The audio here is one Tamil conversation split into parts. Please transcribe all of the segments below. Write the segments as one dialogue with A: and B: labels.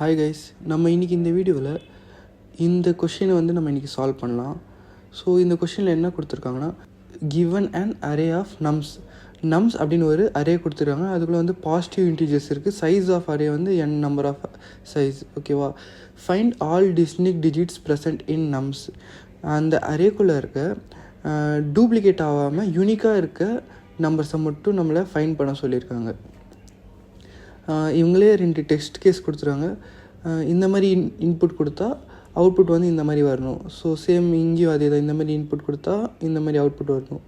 A: ஹாய் கைஸ், நம்ம இன்றைக்கி இந்த வீடியோவில் இந்த கொஷினை நம்ம இன்றைக்கி சால்வ் பண்ணலாம். ஸோ இந்த கொஷினில் என்ன கொடுத்துருக்காங்கன்னா, given and array of nums அப்படின்னு ஒரு அரே கொடுத்துருக்காங்க. அதுக்குள்ளே பாசிட்டிவ் இன்டீஜர்ஸ் இருக்குது. Size of array n number of size. ஓகேவா? Find all distinct digits present in nums. அந்த அரேக்குள்ளே இருக்க டூப்ளிகேட் ஆகாமல் யூனிக்காக இருக்க நம்பர்ஸை மட்டும் நம்மளை ஃபைண்ட் பண்ண சொல்லியிருக்காங்க. இவங்களே 2 டெஸ்ட் கேஸ் கொடுத்துருவாங்க. இந்த மாதிரி இன்புட் கொடுத்தா அவுட்புட் இந்த மாதிரி வரணும். ஸோ சேம் இங்கேயும் அதே தான். இந்த மாதிரி இன்புட் கொடுத்தா இந்த மாதிரி அவுட்புட் வரணும்.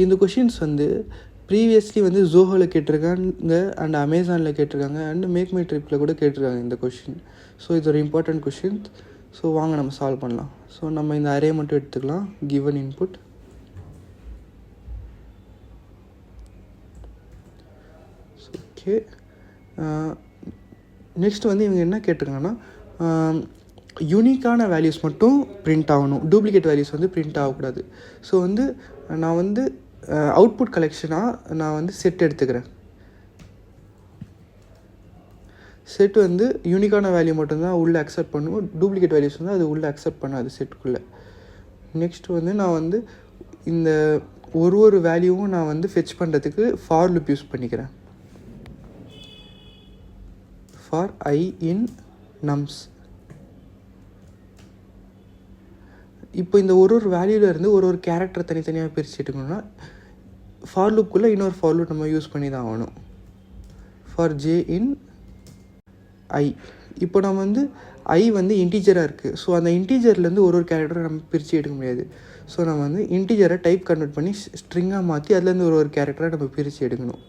A: இந்த கொஷின்ஸ் ப்ரீவியஸ்லி ஜோஹோவில் கேட்டிருக்காங்க, அண்ட் அமேசானில் கேட்டிருக்காங்க, அண்ட் மேக் மை ட்ரிப்பில் கூட கேட்டிருக்காங்க இந்த கொஷின். ஸோ இது ஒரு இம்பார்ட்டண்ட் கொஷின். ஸோ வாங்க நம்ம சால்வ் பண்ணலாம். ஸோ நம்ம இந்த அரே மட்டும் எடுத்துக்கலாம். Given input okay. நெக்ஸ்ட் இவங்க என்ன கேட்டிருக்காங்கன்னா, யூனிக்கான வேல்யூஸ் மட்டும் பிரிண்ட் ஆகணும், டூப்ளிகேட் வேல்யூஸ் பிரிண்ட் ஆகக்கூடாது. ஸோ நான் அவுட்புட் கலெக்ஷனாக நான் செட் எடுத்துக்கிறேன். செட் யூனிக்கான வேல்யூ மட்டும்தான் உள்ளே அக்செப்ட் பண்ணுவோம். டூப்ளிகேட் வேல்யூஸ் அது உள்ளே அக்செப்ட் பண்ணாது செட்டுக்குள்ளே. நெக்ஸ்ட் நான் இந்த ஒரு வேல்யூவும் நான் ஃபெச் பண்ணுறதுக்கு ஃபார் லூப் யூஸ் பண்ணிக்கிறேன். for I in nums. இப்போ இந்த ஒரு வேல்யூலேருந்து ஒரு கேரக்டர் தனித்தனியாக பிரித்து எடுக்கணும்னா ஃபார் லூப்புக்குள்ளே இன்னொரு ஃபார் லூப் நம்ம யூஸ் பண்ணி தான் ஆகணும். ஃபார் ஜே இன் ஐ. இப்போ நம்ம ஐ இன்டீஜராக இருக்குது. ஸோ அந்த இன்டீஜர்லேருந்து ஒரு கேரக்டரை நம்ம பிரித்து எடுக்க முடியாது. ஸோ நம்ம இன்டீஜரை டைப் கன்வெர்ட் பண்ணி ஸ்ட்ரிங்காக மாற்றி அதுலேருந்து ஒரு கேரக்டரை நம்ம பிரித்து எடுக்கணும்.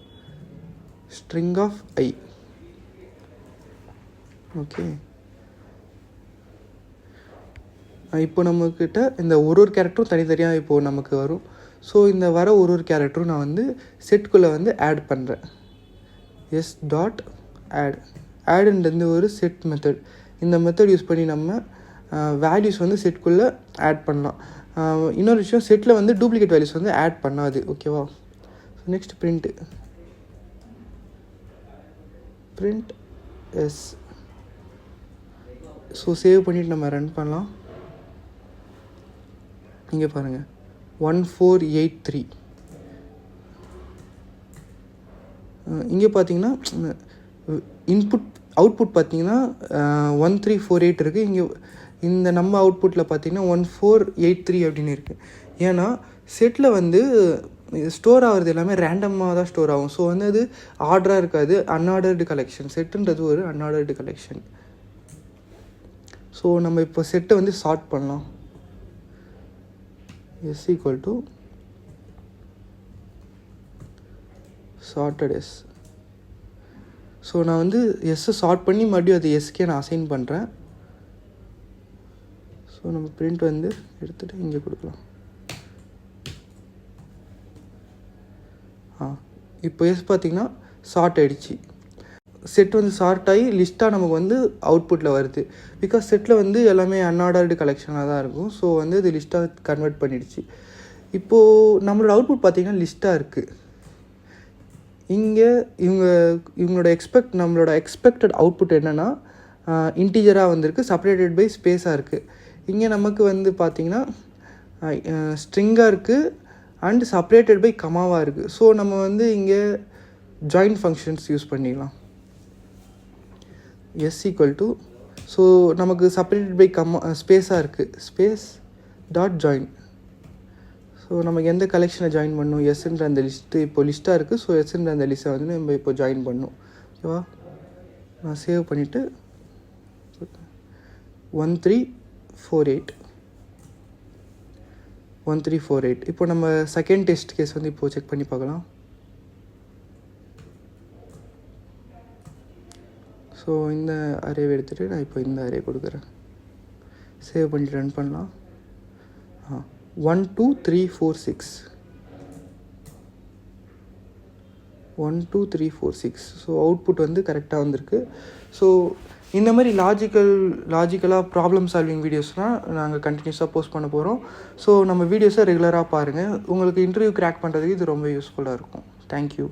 A: String of I. ஓகே. இப்போ நம்மக்கிட்ட இந்த ஒரு கேரக்டரும் தனித்தனியாக இப்போது நமக்கு வரும். ஸோ இந்த வர ஒரு கேரக்டரும் நான் செட்டுக்குள்ளே ஆட் பண்ணுறேன். எஸ் டாட் ஆடுன்றது ஒரு செட் மெத்தட். இந்த மெத்தட் யூஸ் பண்ணி நம்ம வேல்யூஸ் செட்டுக்குள்ளே ஆட் பண்ணலாம். இன்னொரு விஷயம், செட்டில் டூப்ளிகேட் வேல்யூஸ் ஆட் பண்ணாது. ஓகேவா? Next print S. So save பண்ணிவிட்டு நம்ம ரன் பண்ணலாம். இங்கே பாருங்கள், 1483. இங்கே பார்த்தீங்கன்னா அவுட்புட் பார்த்தீங்கன்னா 1348 இருக்குது. இங்கே இந்த நம்ம அவுட்புட்டில் பார்த்தீங்கன்னா 1483 அப்படின்னு இருக்குது. ஏன்னா செட்டில் ஸ்டோர் ஆகிறது எல்லாமே ரேண்டமாக தான் ஸ்டோர் ஆகும். ஸோ அது ஆர்டராக இருக்காது, அன்ஆர்டர்டு கலெக்ஷன். செட்டுன்றது ஒரு அன்ஆர்டர்டு கலெக்ஷன். ஸோ நம்ம இப்போ செட்டை சார்ட் பண்ணலாம். S equal to sorted S. So நான் எஸ்ஸை சார்ட் பண்ணி மறுபடியும் அது எஸ்கே நான் அசைன் பண்ணுறேன். ஸோ நம்ம பிரிண்ட் எடுத்துகிட்டு இங்கே கொடுக்கலாம். இப்போ எஸ் பார்த்திங்கன்னா சார்ட் ஆகிடுச்சு. செட் சார்ட் ஆகி லிஸ்ட்டாக நமக்கு அவுட்புட்டில் வருது. பிகாஸ் செட்டில் எல்லாமே அன்ஆர்டர்டு கலெக்ஷனாக தான் இருக்கும். ஸோ இது லிஸ்ட்டாக கன்வெர்ட் பண்ணிடுச்சு. இப்போது நம்மளோட அவுட்புட் பார்த்திங்கன்னா லிஸ்ட்டாக இருக்குது. இங்கே நம்மளோட எக்ஸ்பெக்டட் அவுட்புட் என்னென்னா இன்டீஜராக வந்திருக்கு, செப்பரேட்டட் பை ஸ்பேஸாக இருக்குது. இங்கே நமக்கு பார்த்திங்கன்னா ஸ்ட்ரிங்காக இருக்குது அண்ட் செப்பரேட்டட் பை கமாவாக இருக்குது. ஸோ நம்ம இங்கே ஜாயின் ஃபங்க்ஷன்ஸ் யூஸ் பண்ணிக்கலாம். எஸ் ஈக்குவல் டு, ஸோ நமக்கு செப்பரேட்டட் பை ஸ்பேஸாக இருக்குது, ஸ்பேஸ் டாட் ஜாயின். ஸோ நமக்கு எந்த கலெக்ஷனை ஜாயின் பண்ணணும், எஸ்ன்ற அந்த லிஸ்ட்டு இப்போ லிஸ்ட்டாக இருக்குது. ஸோ எஸ்ன்ற அந்த லிஸ்ட்டை நம்ம இப்போ ஜாயின் பண்ணணும். ஓகேவா? நான் சேவ் பண்ணிவிட்டு 1348 இப்போ நம்ம செகண்ட் டெஸ்ட் கேஸ் இப்போது செக் பண்ணி பார்க்கலாம். ஸோ இந்த அரேவை எடுத்துகிட்டு நான் இப்போ இந்த அரே கொடுக்குறேன். சேவ் பண்ணிட்டு ரன் பண்ணலாம். 1 2 3 4 6 1 2 3 4 6. ஸோ அவுட்புட் கரெக்டாக வந்திருக்கு. ஸோ இந்த மாதிரி லாஜிக்கலாக ப்ராப்ளம் சால்விங் வீடியோஸ்லாம் நாங்கள் கண்டினியூஸாக போஸ்ட் பண்ண போகிறோம். ஸோ நம்ம வீடியோஸை ரெகுலராக பாருங்கள். உங்களுக்கு இன்டர்வியூ கிராக் பண்ணுறதுக்கு இது ரொம்ப யூஸ்ஃபுல்லாக இருக்கும். தேங்க்யூ.